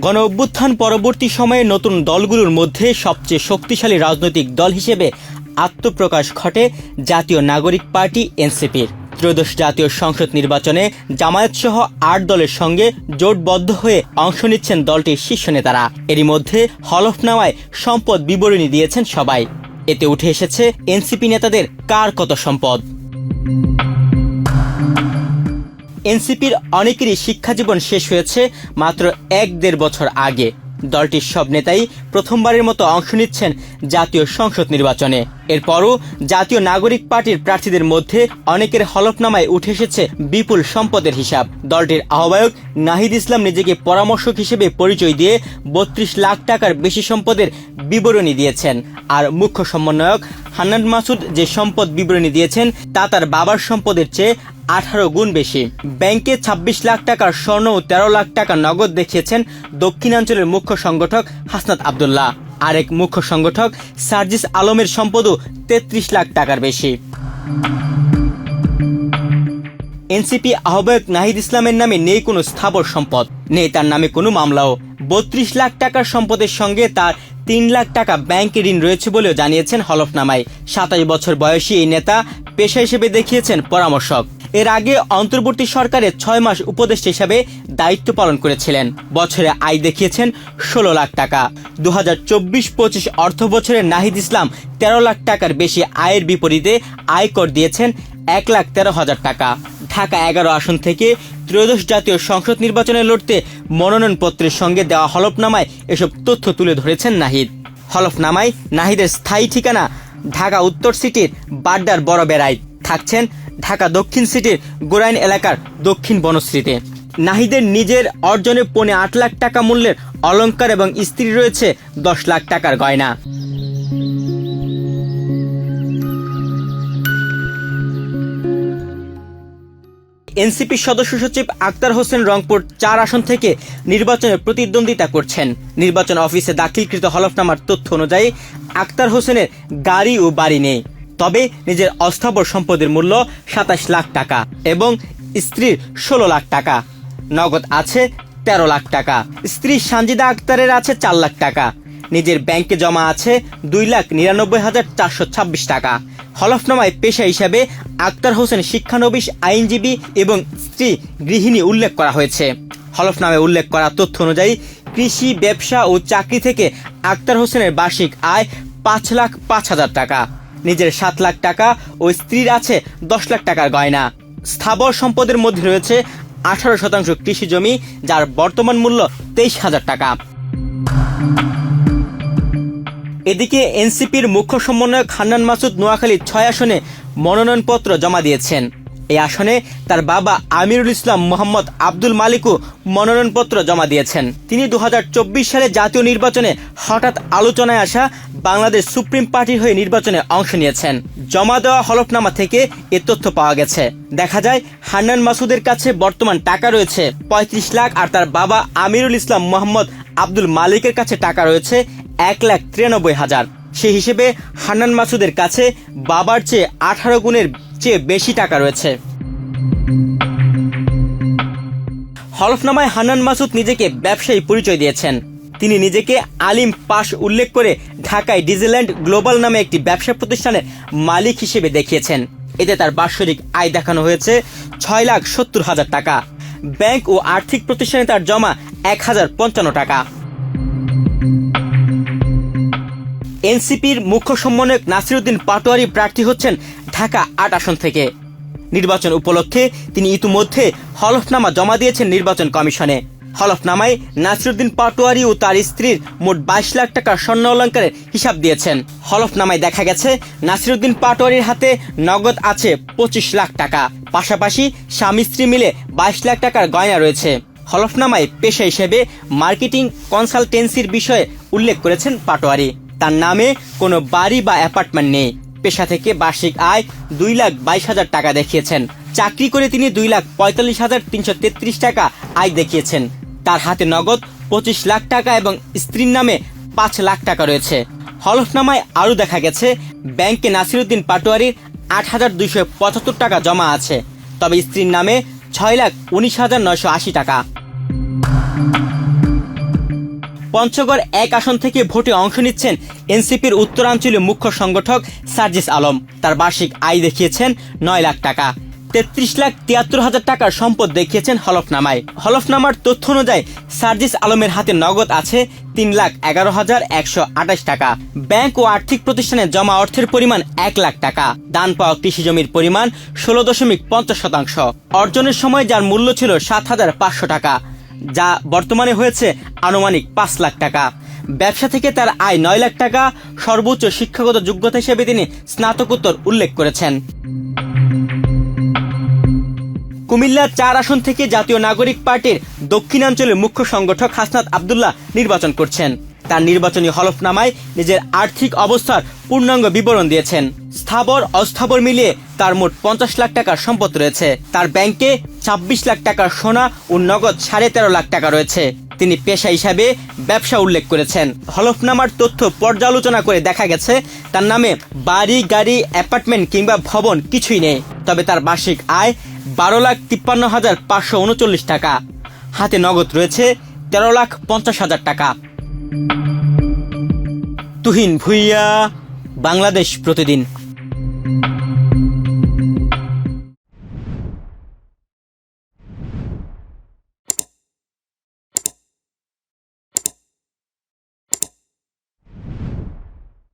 গণ অভ্যুত্থান পরবর্তী সময়ে নতুন দলগুলোর মধ্যে সবচেয়ে শক্তিশালী রাজনৈতিক দল হিসেবে আত্মপ্রকাশ ঘটে জাতীয় নাগরিক পার্টি এনসিপির। ত্রয়োদশ জাতীয় সংসদ নির্বাচনে জামায়াতসহ ৮ দলের সঙ্গে জোটবদ্ধ হয়ে অংশ নিচ্ছেন দলটির শীর্ষ নেতারা। এরই মধ্যে হলফনামায় সম্পদ বিবরণী দিয়েছেন সবাই। এতে উঠে এসেছে এনসিপি নেতাদের কার কত সম্পদ। এনসিপির অনেকেরই শিক্ষাজীবন শেষ হয়েছে মাত্র ১-১.৫ বছর আগে। দলটির সব নেতাই প্রথমবারের মতো অংশ নিচ্ছেন জাতীয় সংসদ নির্বাচনে। এরপরও জাতীয় নাগরিক পার্টির প্রার্থীদের মধ্যে অনেকের হলফনামায় উঠে এসেছে বিপুল সম্পদের হিসাব। দলটির আহ্বায়ক নাহিদ ইসলাম নিজেকে পরামর্শক হিসেবে পরিচয় দিয়ে ৩২ লাখ টাকার বেশি সম্পদের বিবরণী দিয়েছেন। আর মুখ্য সমন্বয়ক হান্নান মাসুদ যে সম্পদ বিবরণী দিয়েছেন তা তার বাবার সম্পদের চেয়ে 18 গুণ বেশি। ব্যাংকে ২৬ লাখ টাকার স্বর্ণ ও ১৩ লাখ টাকা নগদ দেখিয়েছেন দক্ষিণাঞ্চলের মুখ্য সংগঠক হাসনাত আবদুল্লাহ। আরেক মুখ্য সংগঠক সার্জিস আলমের সম্পদও ৩৩ লাখ টাকার বেশি। এনসিপি আহ্বায়ক নাহিদ ইসলামের নামে নেই কোনো স্থাবর সম্পদ, নেই তার নামে কোনো মামলাও। ৩২ লাখ টাকার সম্পদের সঙ্গে তার ৩ লাখ টাকা ব্যাংকে ঋণ রয়েছে বলেও জানিয়েছেন হলফনামায়। ২৭ বছর বয়সী এই নেতা পেশা হিসেবে দেখিয়েছেন পরামর্শক। এর আগে অন্তর্বর্তী সরকারের ৬ মাস উপদেষ্টা হিসাবে দায়িত্ব পালন করেছিলেন। বছরে আয় দেখিয়েছেন ১৬ লাখ টাকা। ২০২৪-২৫ অর্থ বছরে নাহিদ ইসলাম ১৩ লাখ টাকার বেশি আয়ের বিপরীতে আয়কর দিয়েছেন ১,১৩,০০০ টাকা। ঢাকা ১১ আসন থেকে ত্রয়োদশ জাতীয় সংসদ নির্বাচনে লড়তে মনোনয়নপত্রের সঙ্গে দেওয়া হলফনামায় এসব তথ্য তুলে ধরেছেন নাহিদ। হলফনামায় নাহিদের স্থায়ী ঠিকানা ঢাকা উত্তর সিটির বাড্ডার বড় বেড়ায়, থাকছেন ঢাকা দক্ষিণ সিটির গোরাইন এলাকার দক্ষিণ বনশ্রীতে। নাহিদের নিজের অর্জনে ৮ লাখ টাকা মূল্যের অলংকার এবং স্ত্রী রয়েছে ১০ লাখ টাকার গয়না। এনসিপির সদস্য সচিব আক্তার হোসেন রংপুর ৪ আসন থেকে নির্বাচনে প্রতিদ্বন্দ্বিতা করছেন। নির্বাচন অফিসে দাখিলকৃত হলফনামার তথ্য অনুযায়ী আক্তার হোসেনের গাড়ি ও বাড়ি নেই, তবে নিজের অস্থাবর সম্পদের মূল্য ২৭ লাখ টাকা এবং স্ত্রীর ১৬ লাখ টাকা। নগদ আছে ১৩ লাখ টাকা। স্ত্রী সানজিদা আক্তারের আছে ৪ লাখ টাকা। নিজের ব্যাংকে জমা আছে ২,৯৯,৪২৬ টাকা। হলফনামায় পেশা হিসাবে আক্তার হোসেন শিক্ষানবিশ আইনজীবী এবং স্ত্রী গৃহিণী উল্লেখ করা হয়েছে। হলফনামায় উল্লেখ করা তথ্য অনুযায়ী কৃষি, ব্যবসা ও চাকরি থেকে আক্তার হোসেনের বার্ষিক আয় ৫,০৫,০০০ টাকা। নিজের ৭ লাখ টাকা ও স্ত্রীর আছে ১০ লাখ টাকার গয়না। স্থাবর সম্পদের মধ্যে রয়েছে ১৮% কৃষি জমি, যার বর্তমান মূল্য ২৩,০০০ টাকা। এদিকে এনসিপির মুখ্য সমন্বয়ক হান্নান মাসুদ নোয়াখালী ৬ আসনে মনোনয়নপত্র জমা দিয়েছেন। এই আসনে তার বাবা আমিরুল ইসলাম মোহাম্মদ আব্দুল মালিকও মনোনয়নপত্র জমা দিয়েছেন। তিনি ২০২৪ সালে জাতীয় নির্বাচনে হঠাৎ আলোচনায় আসা বাংলাদেশ সুপ্রিম পার্টির হয়ে নির্বাচনে অংশ নিয়েছেন। জমা দেওয়া হলফনামা থেকে এ তথ্য পাওয়া গেছে। দেখা যায় হান্নান মাসুদের কাছে বর্তমান টাকা রয়েছে ৩৫ লাখ, আর তার বাবা আমিরুল ইসলাম মোহাম্মদ আব্দুল মালিকের কাছে টাকা রয়েছে ১,৯৩,০০০। সেই হিসেবে হান্নান মাসুদের কাছে বাবার চেয়ে ১৮ গুণের চেয়ে বেশি টাকা রয়েছে। হলফনামায় হান্নান মাসুদ নিজেকে ব্যবসায়ী পরিচয় দিয়েছেন। তিনি নিজেকে আলিম পাশ উল্লেখ করে ঢাকায় ডিজনিল্যান্ড গ্লোবাল নামে একটি ব্যবসা প্রতিষ্ঠানের মালিক হিসেবে দেখিয়েছেন। এতে তার বাৎসরিক আয় দেখানো হয়েছে ৬,৭০,০০০ টাকা। ব্যাংক ও আর্থিক প্রতিষ্ঠানে তার জমা ১,০৫৫ টাকা। এনসিপির মুখ্য সমন্বয়ক নাসিরউদ্দিন পাটোয়ারী প্রার্থী হচ্ছেন ঢাকা ৮ আসন থেকে। নির্বাচন উপলক্ষে তিনি ইতিমধ্যে হলফনামা জমা দিয়েছেন নির্বাচন কমিশনে। হলফনামায় নাসিরউদ্দিন পাটোয়ারী ও তার স্ত্রীর মোট ২২ লাখ টাকার স্বর্ণ অলংকারের হিসাব দিয়েছেন। হলফনামায় দেখা গেছে নাসিরউদ্দিন পাটোয়ারীর হাতে নগদ আছে ২৫ লাখ টাকা, পাশাপাশি স্বামী স্ত্রী মিলে ২২ লাখ টাকার গয়না রয়েছে। হলফনামায় পেশা হিসেবে মার্কেটিং কনসালটেন্সির বিষয়ে উল্লেখ করেছেন পাটোয়ারী। তার নামে কোনো বাড়ি বা অ্যাপার্টমেন্ট নেই। পেশা থেকে বার্ষিক আয় ২,২২,০০০ টাকা দেখিয়েছেন। চাকরি করে তিনি ২,৪৫,৩৩৩ টাকা আয় দেখিয়েছেন। তার হাতে নগদ ২৫ লাখ টাকা এবং স্ত্রীর নামে ৫ লাখ টাকা রয়েছে। হলফনামায় আরও দেখা গেছে ব্যাংকে নাসিরউদ্দিন পাটোয়ারীর ৮,২৭৫ টাকা জমা আছে, তবে স্ত্রীর নামে ৬,১৯,৯৮০ টাকা। পঞ্চগড় ১ আসন থেকে ভোটে অংশ নিচ্ছেন এনসিপির উত্তরাঞ্চলীয় মুখ্য সংগঠক সার্জিস আলম। তার বার্ষিক আয় দেখিয়েছেন ৯ লাখ টাকা। ৩৩,৭৩,০০০ টাকার সম্পদ দেখিয়েছেন হলফনামায়। হলফনামার তথ্য অনুযায়ী সার্জিস আলমের হাতে নগদ আছে ৩,১১,১২৮ টাকা। ব্যাংক ও আর্থিক প্রতিষ্ঠানে জমা অর্থের পরিমাণ ১ লাখ টাকা। দান পাওয়া কৃষি জমির পরিমাণ ১৬.৫০%। অর্জনের সময় যার মূল্য ছিল ৭,৫০০ টাকা, যা বর্তমানে হয়েছে আনুমানিক ৫ লাখ টাকা। ব্যবসা থেকে তার আয় ৯ লাখ টাকা। সর্বোচ্চ শিক্ষাগত যোগ্যতা হিসেবে তিনি স্নাতকোত্তর উল্লেখ করেছেন। কুমিল্লা ৪ আসন থেকে জাতীয় নাগরিক পার্টির দক্ষিণাঞ্চলের মুখ্য সংগঠক হাসনাত আব্দুল্লাহ নির্বাচন করছেন। তার নির্বাচনী হলফনামায় নিজের আর্থিক অবস্থার পূর্ণাঙ্গ বিবরণ দিয়েছেন। স্থাবর অস্থাবর মিলিয়ে তার মোট ৫০ লাখ টাকার সম্পদ রয়েছে। তার ব্যাংকে ২৬ লাখ টাকার সোনা ও নগদ ১৩.৫ লাখ টাকা রয়েছে। তিনি পেশা হিসাবে ব্যবসা উল্লেখ করেছেন। হলফনামার তথ্য পর্যালোচনা করে দেখা গেছে তার নামে বাড়ি, গাড়ি, অ্যাপার্টমেন্ট কিংবা ভবন কিছুই নেই। তবে তার বার্ষিক আয় ১২,৫৩,৫৩৯ টাকা। হাতে নগদ রয়েছে ১৩,৫০,০০০ টাকা। তুহিন ভুঁইয়া, বাংলাদেশ প্রতিদিন।